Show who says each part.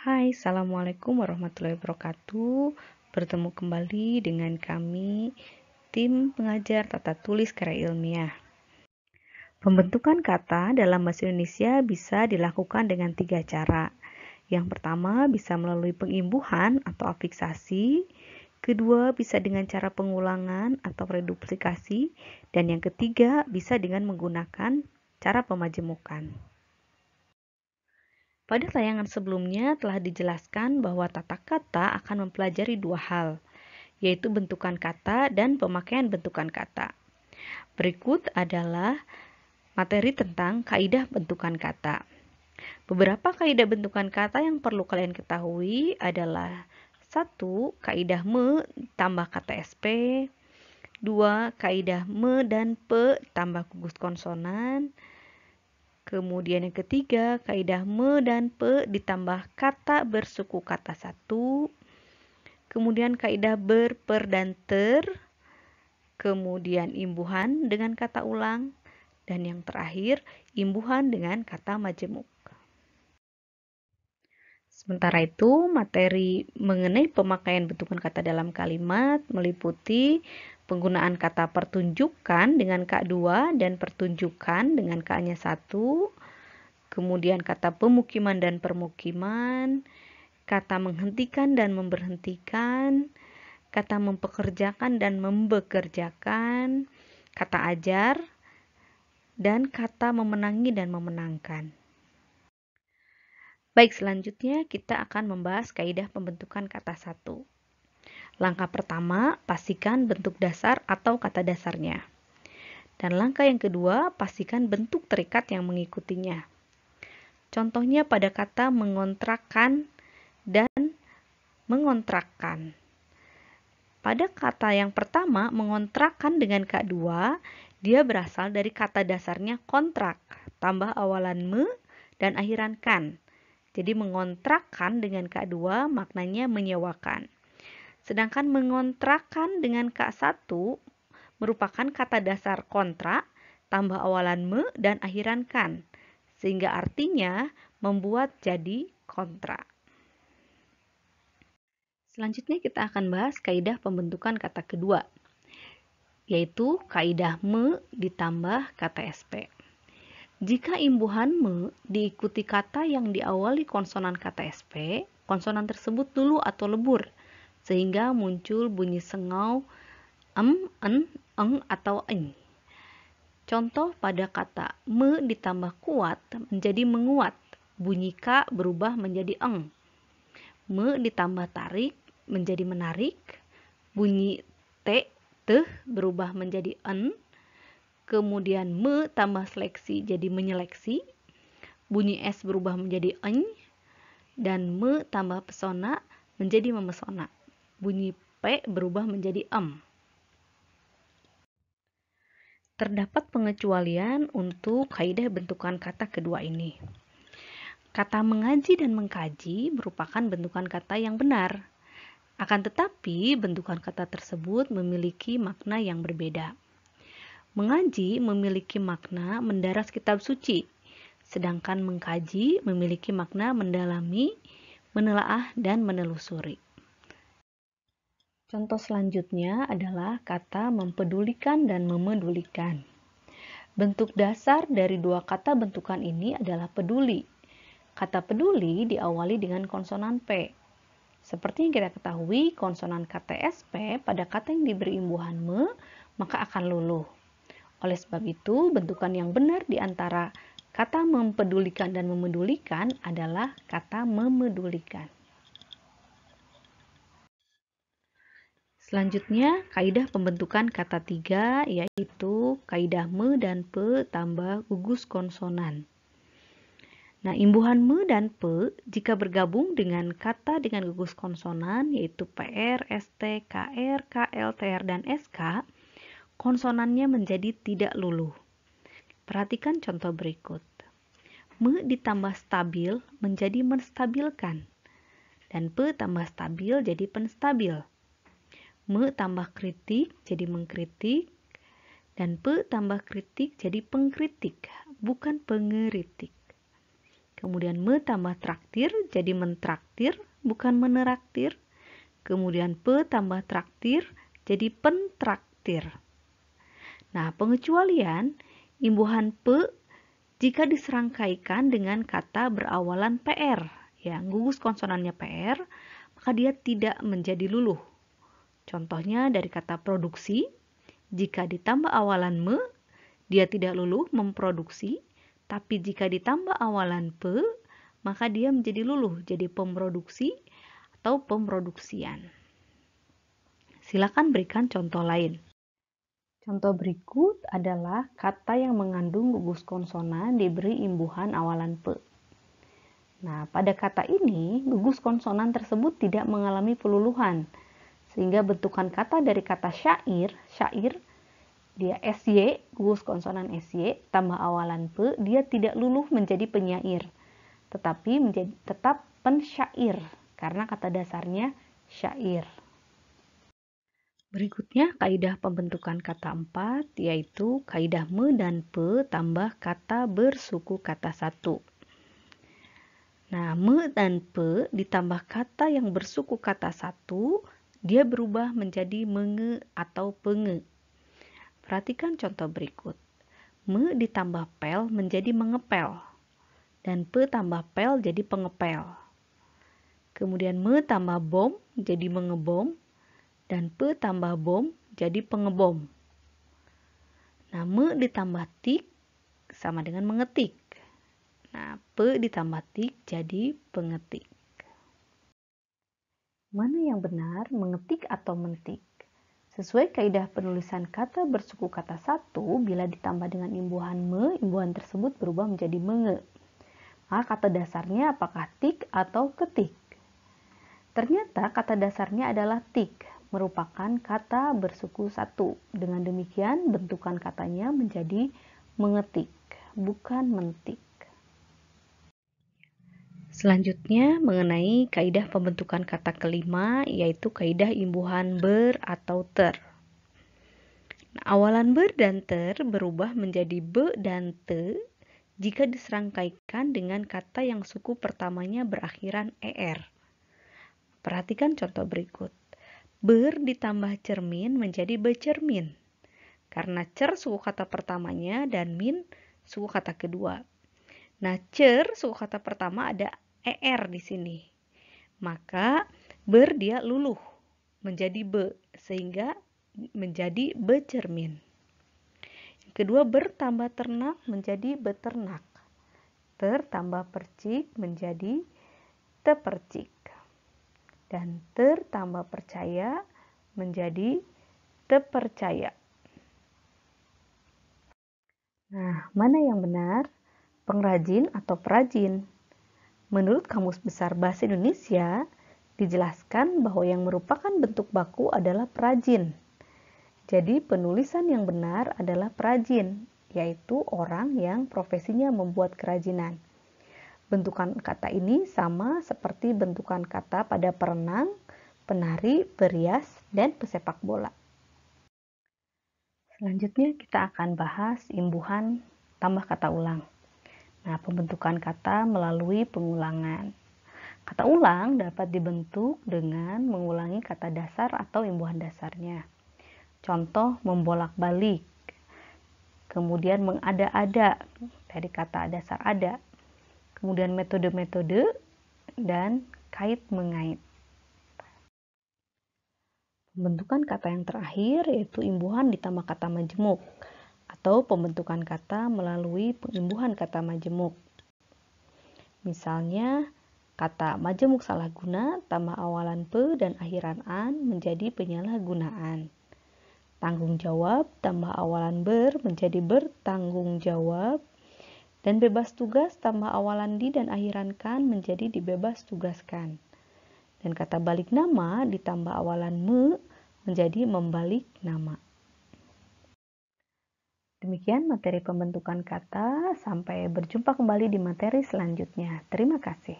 Speaker 1: Hai, Assalamualaikum warahmatullahi wabarakatuh. Bertemu kembali dengan kami, tim pengajar tata tulis karya ilmiah. Pembentukan kata dalam bahasa Indonesia bisa dilakukan dengan 3 cara. Yang pertama bisa melalui pengimbuhan atau afiksasi, kedua bisa dengan cara pengulangan atau reduplikasi, dan yang ketiga bisa dengan menggunakan cara pemajemukan. Pada tayangan sebelumnya telah dijelaskan bahwa tata kata akan mempelajari 2 hal, yaitu bentukan kata dan pemakaian bentukan kata. Berikut adalah materi tentang kaidah bentukan kata. Beberapa kaidah bentukan kata yang perlu kalian ketahui adalah 1. Kaidah me tambah kata SP, 2. Kaidah me dan pe tambah gugus konsonan, kemudian yang ketiga, kaidah me dan pe ditambah kata bersuku kata satu. Kemudian kaidah ber, per, dan ter. Kemudian imbuhan dengan kata ulang. Dan yang terakhir, imbuhan dengan kata majemuk. Sementara itu, materi mengenai pemakaian bentukan kata dalam kalimat meliputi penggunaan kata pertunjukan dengan K2 dan pertunjukan dengan K-nya 1. Kemudian kata pemukiman dan permukiman, kata menghentikan dan memberhentikan, kata mempekerjakan dan membekerjakan, kata ajar, dan kata memenangi dan memenangkan. Baik, selanjutnya kita akan membahas kaidah pembentukan kata 1. Langkah pertama, pastikan bentuk dasar atau kata dasarnya. Dan langkah yang kedua, pastikan bentuk terikat yang mengikutinya. Contohnya pada kata mengontrakkan dan mengontrakkan. Pada kata yang pertama, mengontrakkan dengan K2, dia berasal dari kata dasarnya kontrak, tambah awalan me dan akhiran kan. Jadi mengontrakkan dengan K2 maknanya menyewakan. Sedangkan mengontrakkan dengan K1 merupakan kata dasar kontrak, tambah awalan me dan akhiran kan. Sehingga artinya membuat jadi kontrak. Selanjutnya kita akan bahas kaidah pembentukan kata kedua, yaitu kaidah me ditambah kata SP. Jika imbuhan me diikuti kata yang diawali konsonan kata SP, konsonan tersebut luluh atau lebur, sehingga muncul bunyi sengau en, eng, atau eny. Contoh pada kata me ditambah kuat menjadi menguat, bunyi K berubah menjadi eng. Me ditambah tarik menjadi menarik, bunyi T, teh berubah menjadi en. Kemudian me tambah seleksi jadi menyeleksi, bunyi S berubah menjadi eny. Dan me tambah pesona menjadi memesona, bunyi P berubah menjadi em. Terdapat pengecualian untuk kaidah bentukan kata kedua ini. Kata mengaji dan mengkaji merupakan bentukan kata yang benar. Akan tetapi, bentukan kata tersebut memiliki makna yang berbeda. Mengaji memiliki makna mendaras kitab suci, sedangkan mengkaji memiliki makna mendalami, menelaah, dan menelusuri. Contoh selanjutnya adalah kata mempedulikan dan memedulikan. Bentuk dasar dari dua kata bentukan ini adalah peduli. Kata peduli diawali dengan konsonan P. Seperti yang kita ketahui, konsonan kata SP pada kata yang diberi imbuhan me, maka akan luluh. Oleh sebab itu, bentukan yang benar di antara kata mempedulikan dan memedulikan adalah kata memedulikan. Selanjutnya, kaidah pembentukan kata 3 yaitu kaidah me dan pe tambah gugus konsonan. Nah, imbuhan me dan pe jika bergabung dengan kata dengan gugus konsonan yaitu PR, ST, KR, KL, TR, dan SK, konsonannya menjadi tidak luluh. Perhatikan contoh berikut. Me ditambah stabil menjadi menstabilkan, dan pe tambah stabil jadi penstabil. Me tambah kritik jadi mengkritik, dan pe tambah kritik jadi pengkritik, bukan pengeritik. Kemudian me tambah traktir jadi mentraktir, bukan meneraktir. Kemudian pe tambah traktir jadi pentraktir. Nah, pengecualian imbuhan pe jika diserangkaikan dengan kata berawalan PR, ya, gugus konsonannya PR, maka dia tidak menjadi luluh. Contohnya dari kata produksi, jika ditambah awalan me, dia tidak luluh memproduksi, tapi jika ditambah awalan pe, maka dia menjadi luluh, jadi pemroduksi atau pemroduksian. Silakan berikan contoh lain. Contoh berikut adalah kata yang mengandung gugus konsonan diberi imbuhan awalan pe. Nah, pada kata ini, gugus konsonan tersebut tidak mengalami peluluhan, sehingga bentukan kata dari kata syair, dia SY, gugus konsonan SY, tambah awalan pe, dia tidak luluh menjadi penyair, tetapi tetap pensyair, karena kata dasarnya syair. Berikutnya kaidah pembentukan kata 4, yaitu kaidah me dan pe tambah kata bersuku kata 1. Nah, me dan pe ditambah kata yang bersuku kata 1, dia berubah menjadi menge atau penge. Perhatikan contoh berikut. Me ditambah pel menjadi mengepel, dan pe tambah pel jadi pengepel. Kemudian me tambah bom jadi mengebom, dan pe tambah bom jadi pengebom. Nah, me ditambah tik sama dengan mengetik. Nah, pe ditambah tik jadi pengetik. Mana yang benar, mengetik atau mentik? Sesuai kaidah penulisan kata bersuku kata 1, bila ditambah dengan imbuhan me, imbuhan tersebut berubah menjadi menge. Maka kata dasarnya apakah tik atau ketik? Ternyata kata dasarnya adalah tik, merupakan kata bersuku 1. Dengan demikian bentukan katanya menjadi mengetik, bukan mentik. Selanjutnya mengenai kaidah pembentukan kata kelima, yaitu kaidah imbuhan ber atau ter. Nah, awalan ber dan ter berubah menjadi be dan te jika diserangkaikan dengan kata yang suku pertamanya berakhiran er. Perhatikan contoh berikut. Ber ditambah cermin menjadi becermin, karena cer suku kata pertamanya dan min suku kata kedua. Nah, cer suku kata pertama ada er di sini. Maka ber dia luluh menjadi be, sehingga menjadi becermin. Yang kedua, ber tambah ternak menjadi beternak. Ter tambah percik menjadi tepercik. Dan ter tambah percaya menjadi tepercaya. Nah, mana yang benar? Pengrajin atau perajin? Menurut Kamus Besar Bahasa Indonesia, dijelaskan bahwa yang merupakan bentuk baku adalah perajin. Jadi penulisan yang benar adalah perajin, yaitu orang yang profesinya membuat kerajinan. Bentukan kata ini sama seperti bentukan kata pada perenang, penari, perias, dan pesepak bola. Selanjutnya kita akan bahas imbuhan tambah kata ulang. Nah, pembentukan kata melalui pengulangan. Kata ulang dapat dibentuk dengan mengulangi kata dasar atau imbuhan dasarnya. Contoh, membolak-balik. Kemudian mengada-ada dari kata dasar ada. Kemudian metode-metode dan kait-mengait. Pembentukan kata yang terakhir yaitu imbuhan ditambah kata majemuk, atau pembentukan kata melalui pengimbuhan kata majemuk. Misalnya, kata majemuk salah guna tambah awalan pe dan akhiran an menjadi penyalahgunaan. Tanggung jawab tambah awalan ber menjadi bertanggung jawab. Dan bebas tugas tambah awalan di dan akhiran kan menjadi dibebas tugaskan. Dan kata balik nama ditambah awalan me menjadi membalik nama. Demikian materi pembentukan kata, sampai berjumpa kembali di materi selanjutnya. Terima kasih.